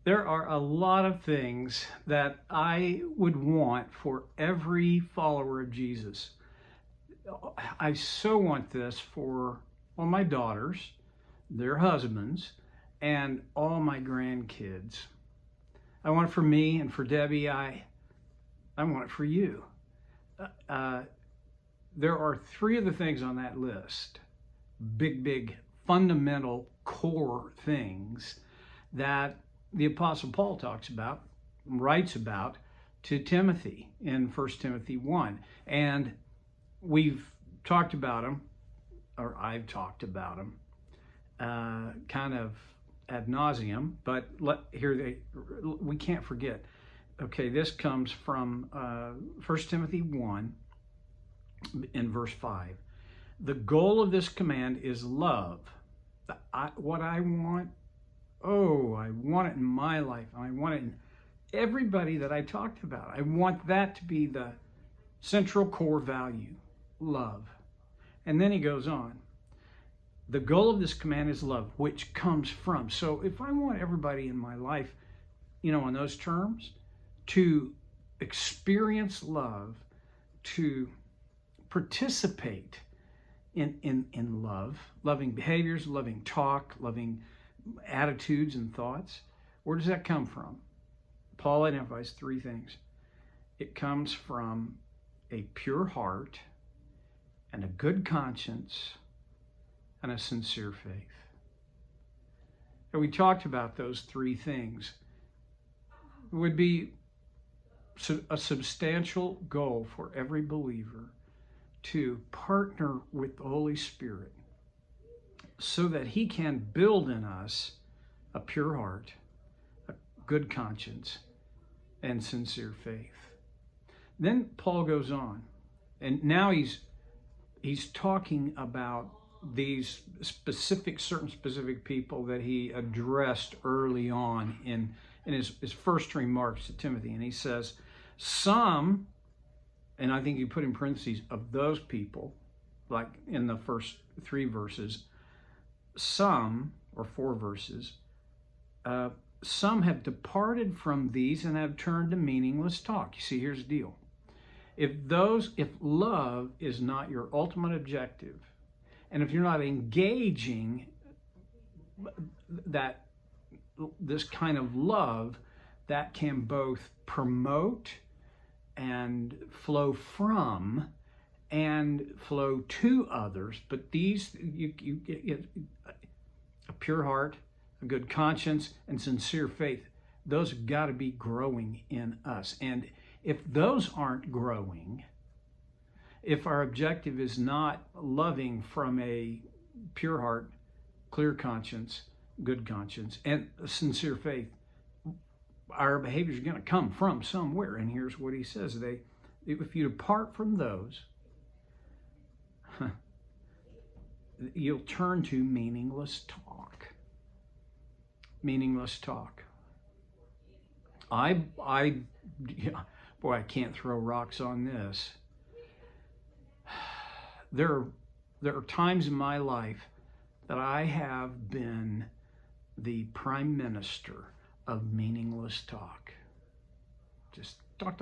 There are a lot of things that I would want for every follower of Jesus. I so want this for all my daughters, their husbands, and all my grandkids. I want it for me and for Debbie. I want it for you. Uh, there are three of the things on that list, big, fundamental core things that the Apostle Paul talks about, writes about to Timothy in 1 Timothy 1. And we've talked about them, or I've talked about them, kind of ad nauseum, but we can't forget. Okay, this comes from 1 Timothy 1 in verse 5. The goal of this command is love. What I want, I want it in my life. I want it in everybody that I talked about. I want that to be the central core value, love. And then he goes on. The goal of this command is love, which comes from. So if I want everybody in my life, on those terms, to experience love, to participate in love, loving behaviors, loving talk, loving attitudes and thoughts, where does that come from? Paul identifies three things. It comes from a pure heart and a good conscience and a sincere faith. And we talked about those three things. It would be a substantial goal for every believer to partner with the Holy Spirit so that he can build in us a pure heart, a good conscience, and sincere faith. Then Paul goes on, and now he's talking about these certain specific people that he addressed early on in his first remarks to Timothy. And he says, some, and I think you put in parentheses, of those people, like in the first three verses, some, or four verses, some have departed from these and have turned to meaningless talk. You see, here's the deal. If love is not your ultimate objective, and if you're not engaging this kind of love that can both promote and flow from and flow to others, but these, you get a pure heart, a good conscience, and sincere faith, those have got to be growing in us. And if those aren't growing, if our objective is not loving from a pure heart, clear conscience, good conscience, and a sincere faith, our behavior is going to come from somewhere. And here's what he says. If you depart from those, you'll turn to meaningless talk. Meaningless talk. I can't throw rocks on this. There are times in my life that I have been the prime minister of meaningless talk. Just talk.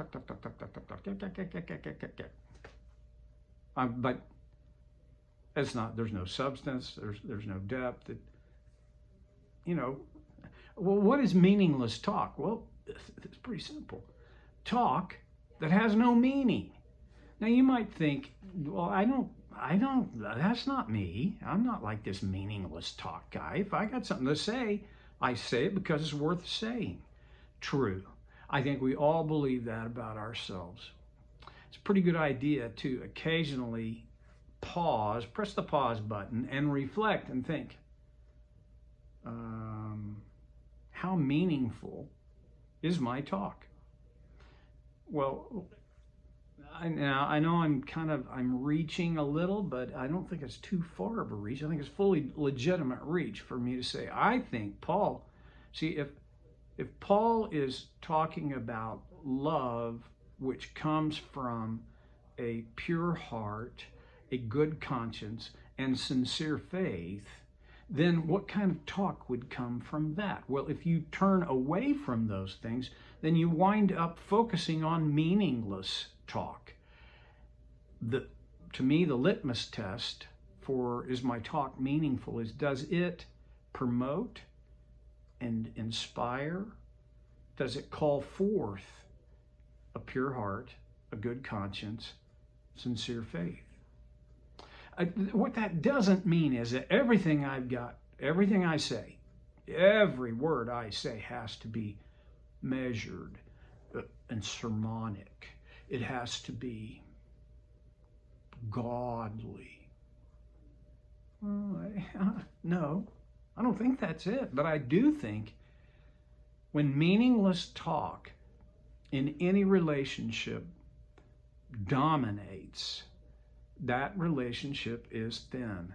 But it's not. There's no substance. There's no depth. Well, what is meaningless talk? Well, it's pretty simple. Talk that has no meaning. Now you might think, well, I don't, that's not me. I'm not like this meaningless talk guy. If I got something to say, I say it because it's worth saying. True. I think we all believe that about ourselves. It's a pretty good idea to occasionally press the pause button and reflect and think, how meaningful is my talk? Well, I know I'm reaching a little, but I don't think it's too far of a reach. I think it's fully legitimate reach for me to say, I think Paul, see, if Paul is talking about love, which comes from a pure heart, a good conscience, and sincere faith, then what kind of talk would come from that? Well, if you turn away from those things, then you wind up focusing on meaningless talk. To me, the litmus test for is my talk meaningful is, does it promote and inspire? Does it call forth a pure heart, a good conscience, sincere faith? What that doesn't mean is that everything I've got, everything I say, every word I say has to be measured and sermonic. It has to be godly. No, I don't think that's it. But I do think when meaningless talk in any relationship dominates, that relationship is thin.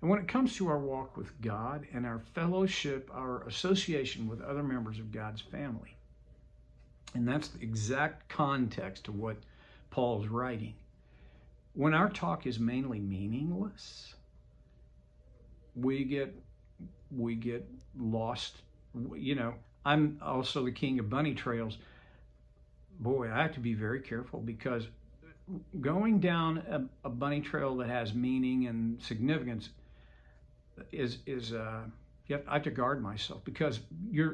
And when it comes to our walk with God and our fellowship, our association with other members of God's family, and that's the exact context of what Paul's writing. When our talk is mainly meaningless, we get lost. You know, I'm also the king of bunny trails. Boy, I have to be very careful, because going down a bunny trail that has meaning and significance is I have to guard myself, because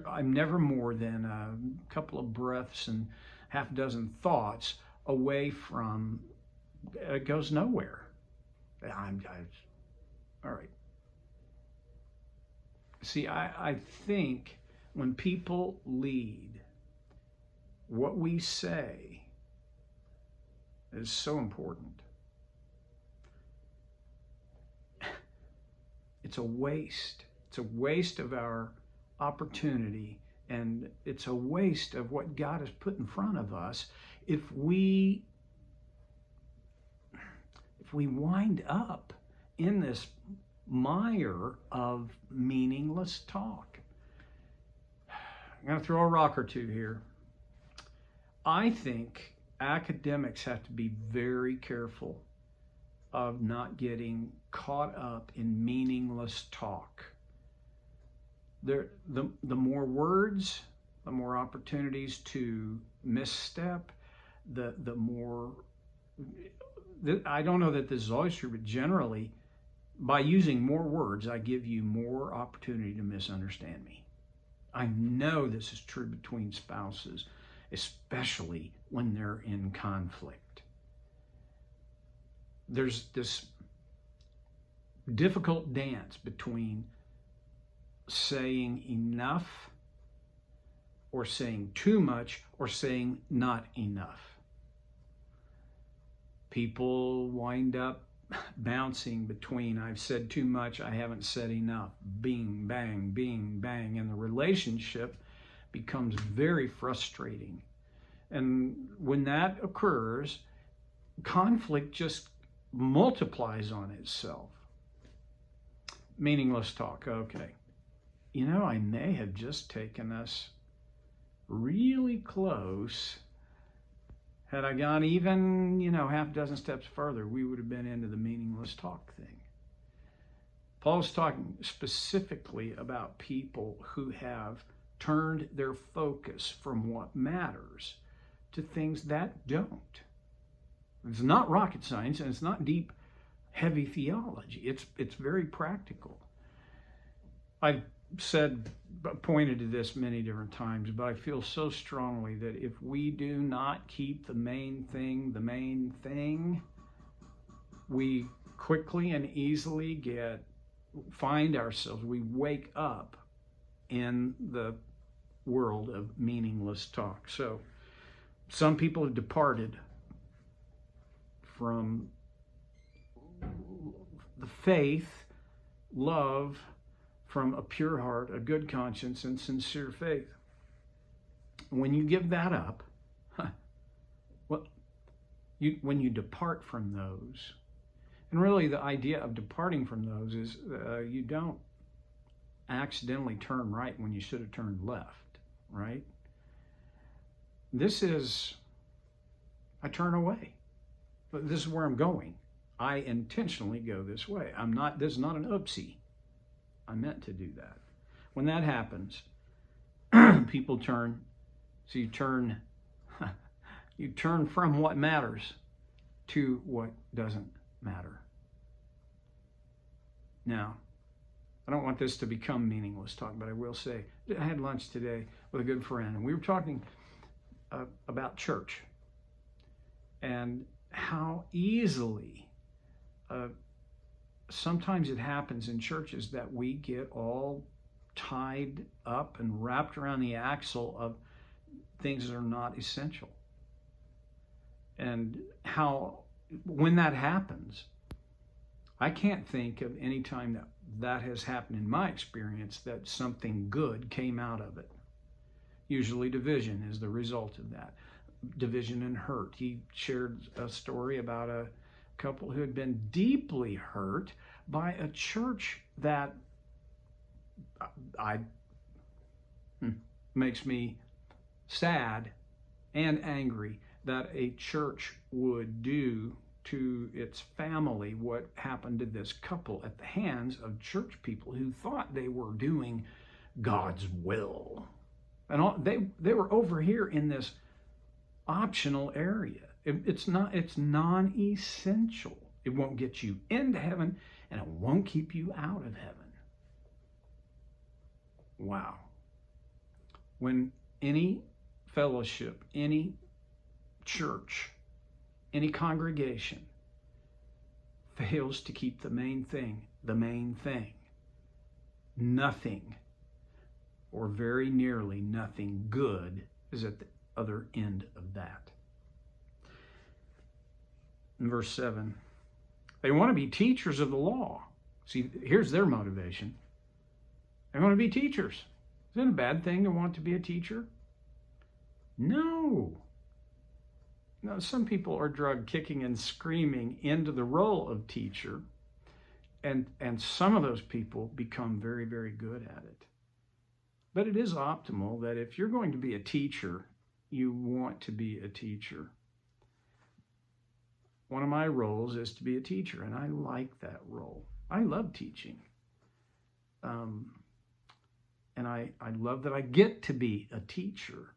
I'm never more than a couple of breaths and half a dozen thoughts away from it goes nowhere. All right. See, I think when people lead, what we say is so important. It's a waste. It's a waste of our opportunity, and it's a waste of what God has put in front of us if we wind up in this mire of meaningless talk. I'm going to throw a rock or two here. I think academics have to be very careful of not getting caught up in meaningless talk. The more words, the more opportunities to misstep, the more, I don't know that this is always true, but generally, by using more words, I give you more opportunity to misunderstand me. I know this is true between spouses, especially when they're in conflict. There's this difficult dance between saying enough or saying too much or saying not enough. People wind up bouncing between I've said too much, I haven't said enough, bing, bang, and the relationship becomes very frustrating. And when that occurs, conflict just multiplies on itself. Meaningless talk, okay. You know, I may have just taken us really close. Had I gone even, half a dozen steps further, we would have been into the meaningless talk thing. Paul's talking specifically about people who have turned their focus from what matters to things that don't. It's not rocket science, and it's not deep, heavy theology. It's very practical. I've pointed to this many different times, but I feel so strongly that if we do not keep the main thing, we quickly and easily find ourselves, we wake up in the world of meaningless talk. So some people have departed from the faith, love, from a pure heart, a good conscience, and sincere faith. When you give that up, when you depart from those, and really the idea of departing from those is you don't accidentally turn right when you should have turned left, right? This is, I turn away. This is where I'm going. I intentionally go this way. This is not an oopsie. I meant to do that. When that happens, people turn. So you turn, you turn from what matters to what doesn't matter. Now, I don't want this to become meaningless talk, but I will say, I had lunch today with a good friend, and we were talking about church and how easily sometimes it happens in churches that we get all tied up and wrapped around the axle of things that are not essential. And how, when that happens, I can't think of any time that has happened in my experience that something good came out of it. Usually division is the result of that. Division and hurt. He shared a story about a couple who had been deeply hurt by a church that makes me sad and angry that a church would do to its family what happened to this couple at the hands of church people who thought they were doing God's will. And they were over here in this optional area. It's non-essential. It won't get you into heaven, and it won't keep you out of heaven. Wow. When any fellowship, any church, any congregation fails to keep the main thing, nothing, or very nearly nothing good is at the other end of that. In verse 7, they want to be teachers of the law. See, here's their motivation. They want to be teachers. Is it a bad thing to want to be a teacher? No. No, some people are drugged kicking and screaming into the role of teacher, and some of those people become very, very good at it. But it is optimal that if you're going to be a teacher, you want to be a teacher. One of my roles is to be a teacher, and I like that role. I love teaching. And I love that I get to be a teacher.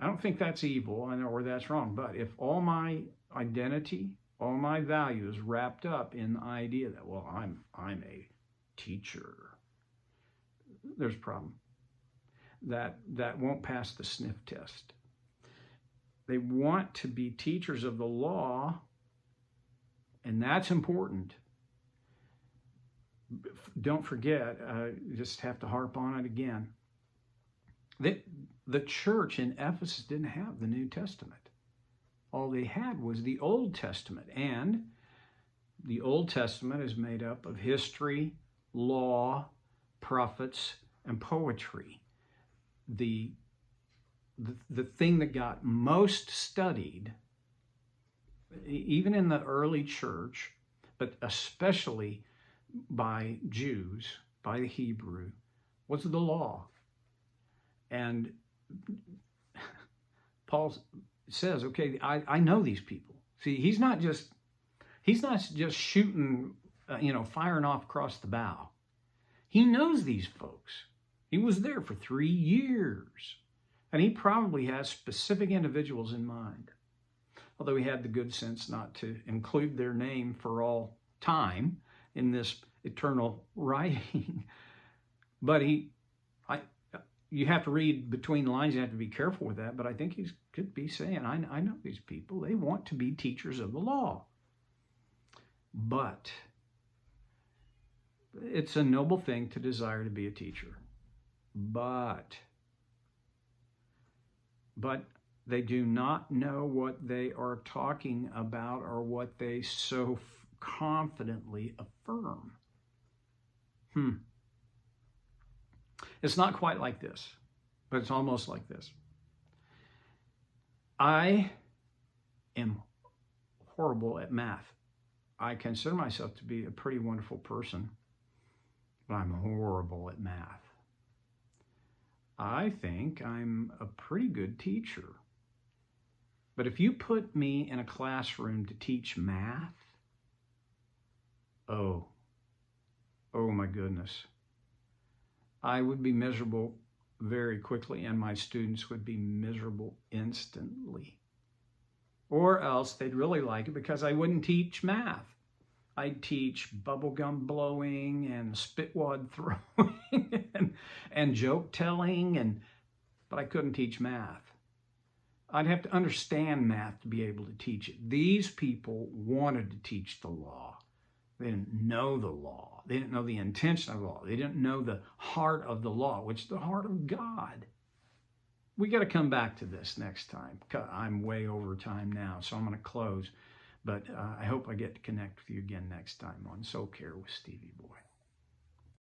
I don't think that's evil, or that's wrong, but if all my identity, all my value is wrapped up in the idea that, well, I'm a teacher, there's a problem. That won't pass the sniff test. They want to be teachers of the law, and that's important. Don't forget, you just have to harp on it again. The church in Ephesus didn't have the New Testament. All they had was the Old Testament, and the Old Testament is made up of history, law, prophets, and poetry. The thing that got most studied, even in the early church, but especially by Jews, by the Hebrew, was the law. And Paul says, okay, I know these people. See, he's not just shooting, firing off across the bow. He knows these folks. He was there for 3 years. And he probably has specific individuals in mind. Although he had the good sense not to include their name for all time in this eternal writing. But you have to read between the lines. You have to be careful with that. But I think he could be saying, I know these people. They want to be teachers of the law. But it's a noble thing to desire to be a teacher. But they do not know what they are talking about or what they so confidently affirm. It's not quite like this, but it's almost like this. I am horrible at math. I consider myself to be a pretty wonderful person, but I'm horrible at math. I think I'm a pretty good teacher. But if you put me in a classroom to teach math, oh my goodness, I would be miserable very quickly, and my students would be miserable instantly. Or else they'd really like it because I wouldn't teach math. I'd teach bubblegum blowing and spitwad throwing and joke telling, but I couldn't teach math. I'd have to understand math to be able to teach it. These people wanted to teach the law. They didn't know the law. They didn't know the intention of the law. They didn't know the heart of the law, which is the heart of God. We got to come back to this next time. I'm way over time now, so I'm going to close. But I hope I get to connect with you again next time on Soul Care with Stevie Boy.